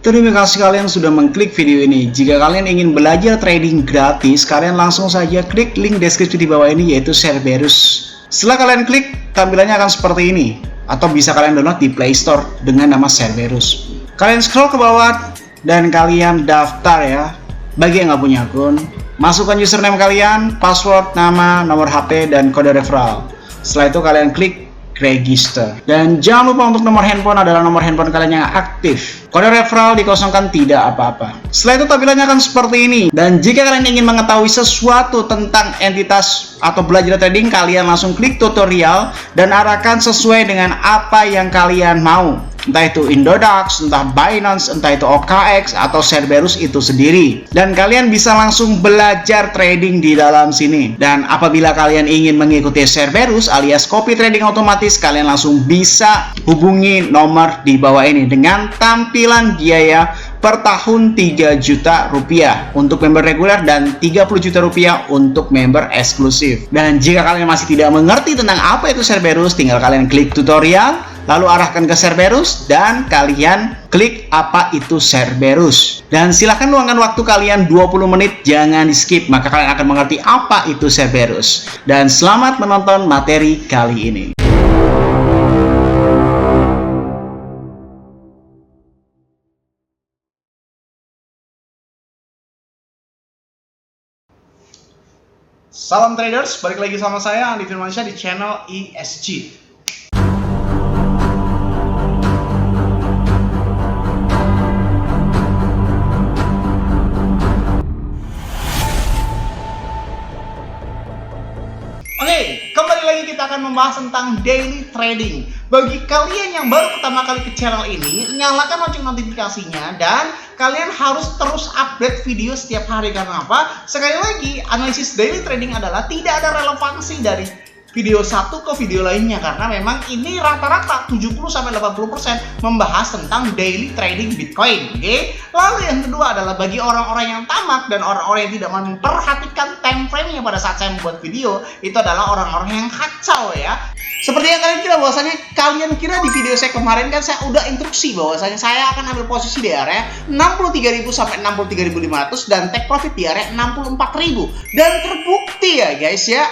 Terima kasih kalian sudah mengklik video ini. Jika kalian ingin belajar trading gratis, kalian langsung saja klik link deskripsi di bawah ini, yaitu Cerberus. Setelah kalian klik, tampilannya akan seperti ini. Atau bisa kalian download di Play Store dengan nama Cerberus. Kalian scroll ke bawah dan kalian daftar ya. Bagi yang nggak punya akun, masukkan username kalian, password, nama, nomor HP, dan kode referral. Setelah itu kalian klik register. Dan jangan lupa untuk nomor handphone adalah nomor handphone kalian yang aktif. Kode referral dikosongkan, tidak apa-apa. Setelah itu tampilannya akan seperti ini. Dan jika kalian ingin mengetahui sesuatu tentang entitas atau belajar trading, kalian langsung klik tutorial dan arahkan sesuai dengan apa yang kalian mau. Entah itu Indodax, entah Binance, entah itu OKX, atau Cerberus itu sendiri. Dan kalian bisa langsung belajar trading di dalam sini. Dan apabila kalian ingin mengikuti Cerberus alias copy trading otomatis, kalian langsung bisa hubungi nomor di bawah ini dengan tampilan biaya per tahun 3 juta rupiah untuk member reguler dan 30 juta rupiah untuk member eksklusif. Dan jika kalian masih tidak mengerti tentang apa itu Cerberus, tinggal kalian klik tutorial, lalu arahkan ke Cerberus dan kalian klik apa itu Cerberus. Dan silahkan luangkan waktu kalian 20 menit, jangan di skip, maka kalian akan mengerti apa itu Cerberus. Dan selamat menonton materi kali ini. Salam traders, balik lagi sama saya Andi Firmansyah di channel ESG. Oke, kembali lagi kita akan membahas tentang daily trading. Bagi kalian yang baru pertama kali ke channel ini, nyalakan lonceng notifikasinya dan kalian harus terus update video setiap hari. Karena apa? Sekali lagi, analisis daily trading adalah tidak ada relevansi dari video satu ke video lainnya, karena memang ini rata-rata 70-80% membahas tentang daily trading Bitcoin. Oke? Lalu yang kedua adalah bagi orang-orang yang tamak dan orang-orang yang tidak memperhatikan time frame-nya pada saat saya membuat video, itu adalah orang-orang yang kacau ya. Seperti yang kalian kira, bahwasanya kalian kira di video saya kemarin kan saya udah instruksi bahwasanya saya akan ambil posisi di area 63.000 sampai 63.500 dan take profit di area 64.000, dan terbukti ya guys ya.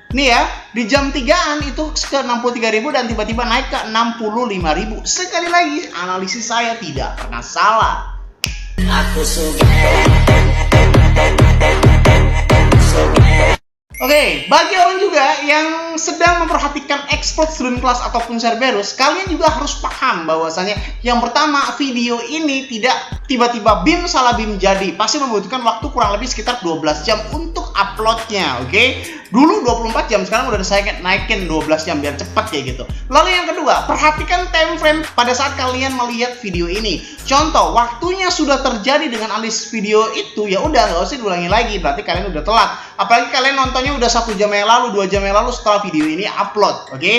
Nih ya, di jam 3-an itu ke 63.000 dan tiba-tiba naik ke 65.000. Sekali lagi, analisis saya tidak pernah salah. Oke, bagi orang juga yang sedang memperhatikan expert student class ataupun Cerberus, kalian juga harus paham bahwasanya yang pertama, video ini tidak tiba-tiba salah BIM jadi. Pasti membutuhkan waktu kurang lebih sekitar 12 jam untuk uploadnya, oke? Dulu 24 jam, sekarang udah saya naikin 12 jam biar cepat kayak gitu. Lalu yang kedua, perhatikan time frame pada saat kalian melihat video ini. Contoh, waktunya sudah terjadi dengan analisis video itu, ya udah nggak usah diulangi lagi, berarti kalian udah telat. Apalagi kalian nontonnya udah 1 jam yang lalu, 2 jam yang lalu setelah video ini upload, oke?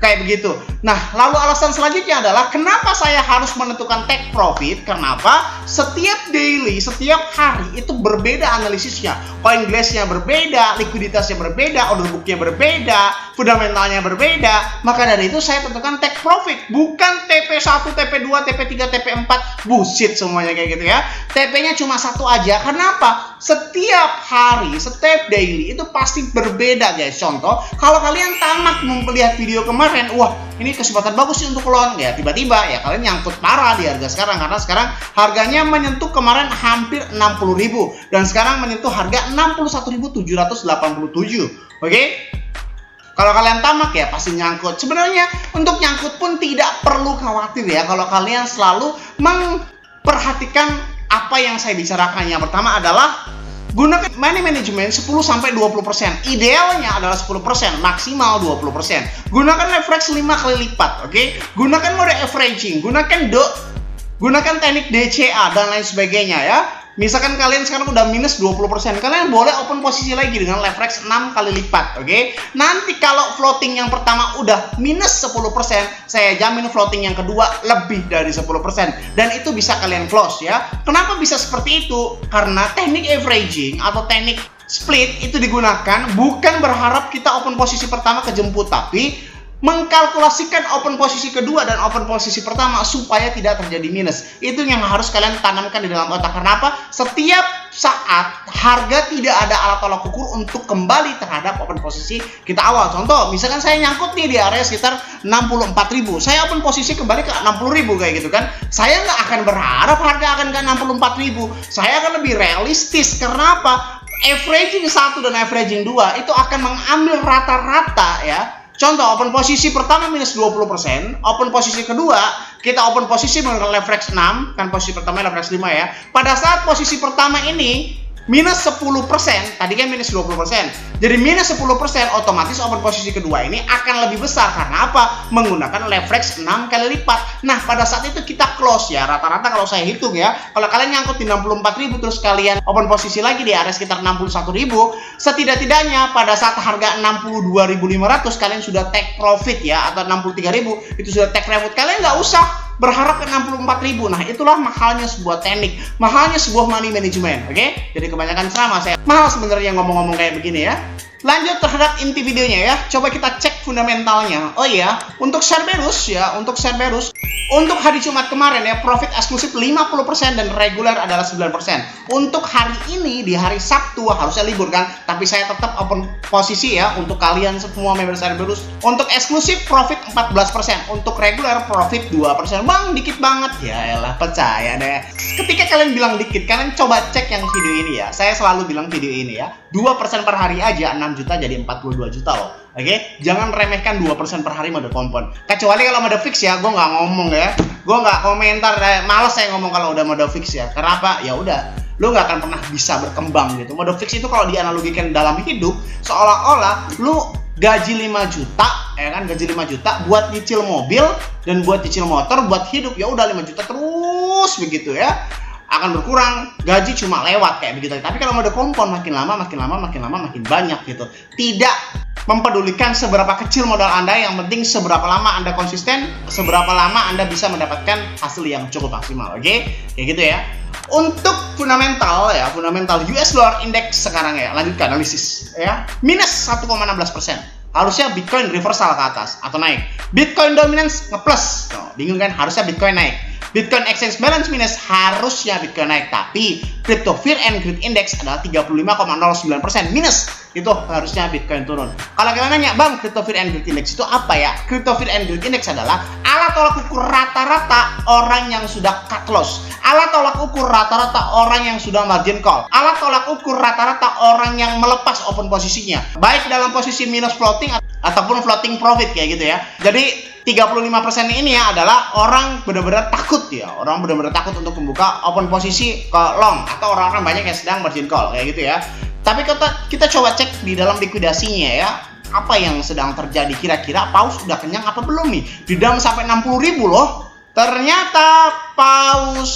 Kayak begitu. Nah, lalu alasan selanjutnya adalah kenapa saya harus menentukan take profit? Kenapa? Setiap daily, setiap hari itu berbeda analisisnya. Coin glassnya berbeda, likuiditasnya berbeda, order booknya berbeda, fundamentalnya berbeda. Maka dari itu saya tentukan take profit, bukan TP1, TP2, TP3, TP4. Bullshit semuanya kayak gitu ya. TP-nya cuma satu aja. Kenapa? Setiap hari, setiap daily itu pasti berbeda guys. Contoh, kalau kalian tamak melihat video kemarin, wah ini kesempatan bagus sih untuk long ya, tiba-tiba ya kalian nyangkut parah di harga sekarang, karena sekarang harganya menyentuh kemarin hampir 60.000 dan sekarang menyentuh harga 61.787. Oke? Kalau kalian tamak ya pasti nyangkut. Sebenarnya untuk nyangkut pun tidak perlu khawatir ya, kalau kalian selalu memperhatikan apa yang saya bicarakan. Yang pertama adalah gunakan money management 10-20%. Idealnya adalah 10%, maksimal 20%. Gunakan leverage 5 kali lipat, oke? Gunakan mode averaging, gunakan teknik DCA dan lain sebagainya ya. Misalkan kalian sekarang udah minus 20%, kalian boleh open posisi lagi dengan leverage 6 kali lipat, oke? Nanti kalau floating yang pertama udah minus 10%, saya jamin floating yang kedua lebih dari 10%. Dan itu bisa kalian close ya. Kenapa bisa seperti itu? Karena teknik averaging atau teknik split itu digunakan bukan berharap kita open posisi pertama kejemput, tapi mengkalkulasikan open posisi kedua dan open posisi pertama supaya tidak terjadi minus. Itu yang harus kalian tanamkan di dalam otak. Kenapa? Setiap saat harga tidak ada alat tolak ukur untuk kembali terhadap open posisi kita awal. Contoh, misalkan saya nyangkut nih di area sekitar 64.000, saya open posisi kembali ke 60.000 kayak gitu kan. Saya nggak akan berharap harga akan ke 64.000. Saya akan lebih realistis. Karena apa? Averaging 1 dan averaging 2 itu akan mengambil rata-rata ya. Contoh, open posisi pertama minus 20%, open posisi kedua, kita open posisi menggunakan leverage 6, kan posisi pertama leverage 5 ya. Pada saat posisi pertama ini, minus 10%, tadi kan minus 20%. Jadi minus 10%, otomatis open posisi kedua ini akan lebih besar. Karena apa? Menggunakan leverage 6 kali lipat. Nah, pada saat itu kita close ya, rata-rata kalau saya hitung ya, kalau kalian nyangkut di 64.000 terus kalian open posisi lagi di area sekitar 61.000, setidak-tidaknya pada saat harga 62.500 kalian sudah take profit ya, atau 63.000 itu sudah take profit. Kalian nggak usah berharap ke 64.000. Nah, itulah mahalnya sebuah teknik, mahalnya sebuah money management. Oke? Jadi kebanyakan ceramah saya mahal sebenarnya ngomong-ngomong kayak begini ya. Lanjut terhadap inti videonya ya. Coba kita cek fundamentalnya. Oh iya, untuk Cerberus ya, untuk hari Jumat kemarin ya, profit eksklusif 50% dan reguler adalah 9%. Untuk hari ini di hari Sabtu harusnya libur kan, tapi saya tetap open posisi ya untuk kalian semua member Cerberus. Untuk eksklusif profit 14%, untuk reguler profit 2%. Bang, dikit banget. Ya elah, percaya deh. Ketika kalian bilang dikit, kalian coba cek yang video ini ya. Saya selalu bilang video ini ya. 2% per hari aja 6 juta jadi 42 juta loh. Oke, jangan remehkan 2% per hari mode kompon. Kecuali kalau mode fix ya, gue nggak ngomong ya. Gue nggak komentar, males saya ngomong kalau udah mode fix ya. Kenapa? Ya udah, lu nggak akan pernah bisa berkembang gitu. Mode fix itu kalau dianalogikan dalam hidup, seolah-olah lu gaji 5 juta, ya kan, gaji 5 juta buat nyicil mobil dan buat nyicil motor, buat hidup, ya udah 5 juta terus begitu ya. Akan berkurang, gaji cuma lewat kayak begitu. Tapi kalau mode kompon makin lama makin banyak gitu. Tidak mempedulikan seberapa kecil modal Anda, yang penting seberapa lama Anda konsisten, seberapa lama Anda bisa mendapatkan hasil yang cukup maksimal. Oke? Kayak gitu ya. Untuk fundamental ya, fundamental US dollar index sekarang ya, lanjut ke analisis ya. Minus 1,16%. Harusnya Bitcoin reversal ke atas atau naik. Bitcoin dominance ngeplus. Bingung kan? Harusnya Bitcoin naik. Bitcoin exchange balance minus, harusnya Bitcoin naik, tapi Crypto Fear and Greed Index adalah 35,09% minus. Itu harusnya Bitcoin turun. Kalau kalian nanya, Bang, Crypto Fear and Greed Index itu apa ya? Crypto Fear and Greed Index adalah alat tolak ukur rata-rata orang yang sudah cut loss, alat tolak ukur rata-rata orang yang sudah margin call, alat tolak ukur rata-rata orang yang melepas open posisinya, baik dalam posisi minus floating ataupun floating profit kayak gitu ya. Jadi 35% ini ya adalah orang benar-benar takut ya, orang benar-benar takut untuk membuka open posisi ke long, atau orang-orang banyak yang sedang margin call kayak gitu ya. Tapi kita coba cek di dalam likuidasinya ya, apa yang sedang terjadi, kira-kira paus udah kenyang apa belum nih? Di dalam sampai 60.000 loh. Ternyata paus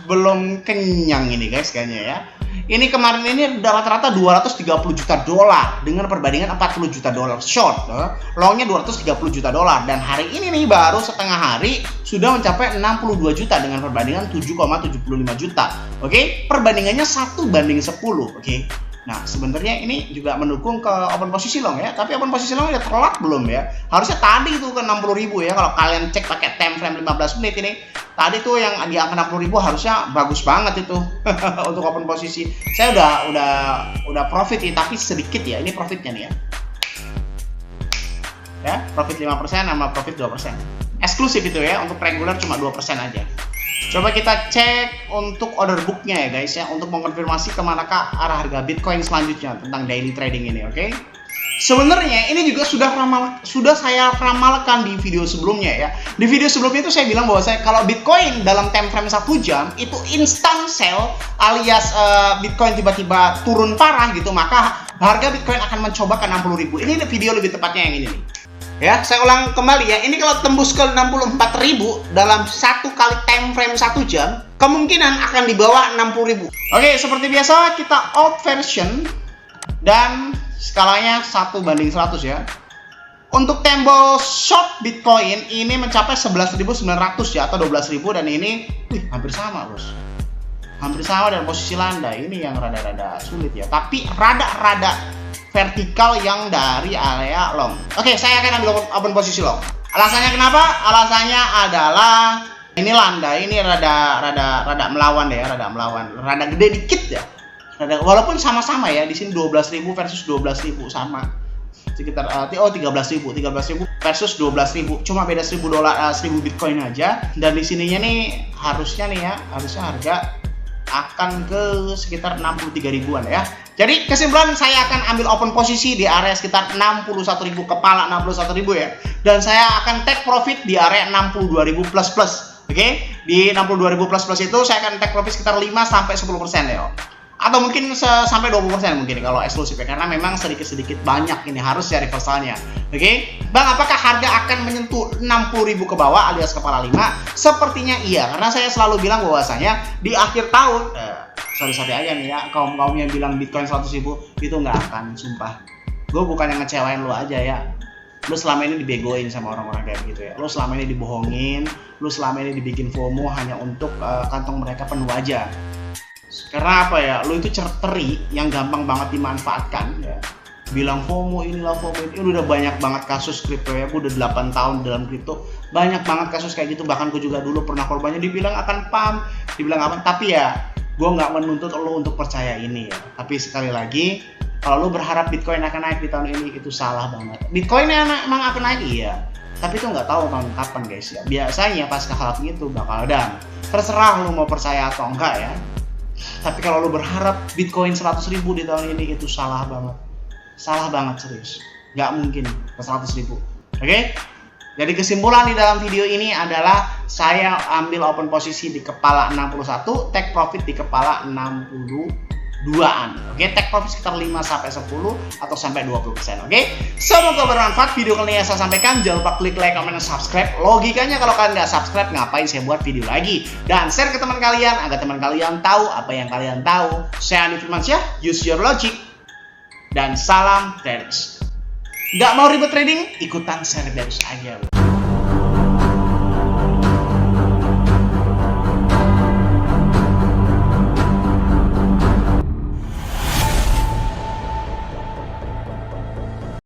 belum kenyang ini guys kayaknya ya. Ini kemarin ini udah rata-rata 230 juta dolar dengan perbandingan 40 juta dolar short, longnya 230 juta dolar, dan hari ini nih baru setengah hari sudah mencapai 62 juta dengan perbandingan 7,75 juta. Oke, perbandingannya 1:10. Oke. Nah, sebenarnya ini juga mendukung ke open posisi long ya, tapi open posisi long udah telat belum ya? Harusnya tadi itu ke 60.000 ya, kalau kalian cek pakai time frame 15 menit ini. Tadi tuh yang di angka 60.000 harusnya bagus banget itu untuk open posisi. Saya udah profit ya, tapi sedikit ya. Ini profitnya nih ya. Ya, profit 5% sama profit 2%. Eksklusif itu ya, untuk regular cuma 2% aja. Coba kita cek untuk order booknya ya guys ya, untuk mengkonfirmasi kemanakah arah harga Bitcoin selanjutnya tentang daily trading ini, oke? Sebenarnya ini juga sudah saya ramalkan di video sebelumnya ya. Di video sebelumnya itu saya bilang bahwa kalau Bitcoin dalam time frame 1 jam itu instant sell, alias Bitcoin tiba-tiba turun parah gitu, maka harga Bitcoin akan mencoba ke 60.000. Ini video lebih tepatnya yang ini nih. Ya, saya ulang kembali ya. Ini kalau tembus ke 64.000 dalam satu kali time frame 1 jam, kemungkinan akan di bawah 60.000. Oke, seperti biasa kita old version dan skalanya 1:100 ya. Untuk tempo short Bitcoin ini mencapai 11.900 ya, atau 12.000, dan ini hampir sama bos. Hampir sama dengan posisi landai. Ini yang rada-rada sulit ya, tapi rada-rada vertikal yang dari area long. Oke, saya akan ambil open posisi long. Alasannya kenapa? Alasannya adalah ini landai ini rada melawan ya, rada gede dikit ya. Walaupun sama-sama ya, di sini 12.000 versus 12.000 sama. Sekitar 13.000 versus 12.000, cuma beda $1.000 Bitcoin aja. Dan di sininya nih harusnya harga akan ke sekitar 63 ribuan ya. Jadi kesimpulan, saya akan ambil open posisi di area sekitar 61.000, kepala 61.000 ya. Dan saya akan take profit di area 62.000 plus. Oke, di 62.000 plus itu saya akan take profit sekitar 5-10% ya. Atau mungkin sampai 20% mungkin kalau eksklusif ya, karena memang sedikit banyak ini harus ya reversalnya. Oke, Bang, apakah harga akan menyentuh 60.000 ke bawah alias kepala 5? Sepertinya iya, karena saya selalu bilang bahwasanya di akhir tahun sorry aja nih ya, kaum yang bilang Bitcoin 100.000 itu nggak akan, sumpah. Gue bukan yang ngecewain lo aja ya. Lu selama ini dibegoin sama orang-orang kayak gitu ya. Lu selama ini dibohongin, lu selama ini dibikin FOMO hanya untuk kantong mereka penuh aja. Karena apa ya, lu itu teri yang gampang banget dimanfaatkan ya. Bilang FOMO inilah FOMO ini, udah banyak banget kasus kripto ya. Gue udah 8 tahun dalam kripto, banyak banget kasus kayak gitu. Bahkan gue juga dulu pernah korbannya, dibilang akan pump, dibilang apa. Tapi ya gue nggak menuntut lo untuk percaya ini ya. Tapi sekali lagi, kalau lo berharap Bitcoin akan naik di tahun ini, itu salah banget. Bitcoin emang akan naik iya, tapi itu nggak tahu tahun kapan guys ya. Biasanya pas halving itu bakal down. Terserah lo mau percaya atau enggak ya. Tapi kalau lo berharap Bitcoin 100.000 di tahun ini, itu salah banget serius. Nggak mungkin ke 100.000. Oke? Jadi kesimpulan di dalam video ini adalah saya ambil open posisi di kepala 61, take profit di kepala 62-an. Oke, take profit sekitar 5-10 atau sampai 20%. Oke? Semoga bermanfaat video kali ini saya sampaikan. Jangan lupa klik like, comment, dan subscribe. Logikanya kalau kalian nggak subscribe, ngapain saya buat video lagi? Dan share ke teman kalian agar teman kalian tahu apa yang kalian tahu. Saya Andi Firmansyah, use your logic. Dan salam traders. Nggak mau ribet trading? Ikutan Cerberus aja.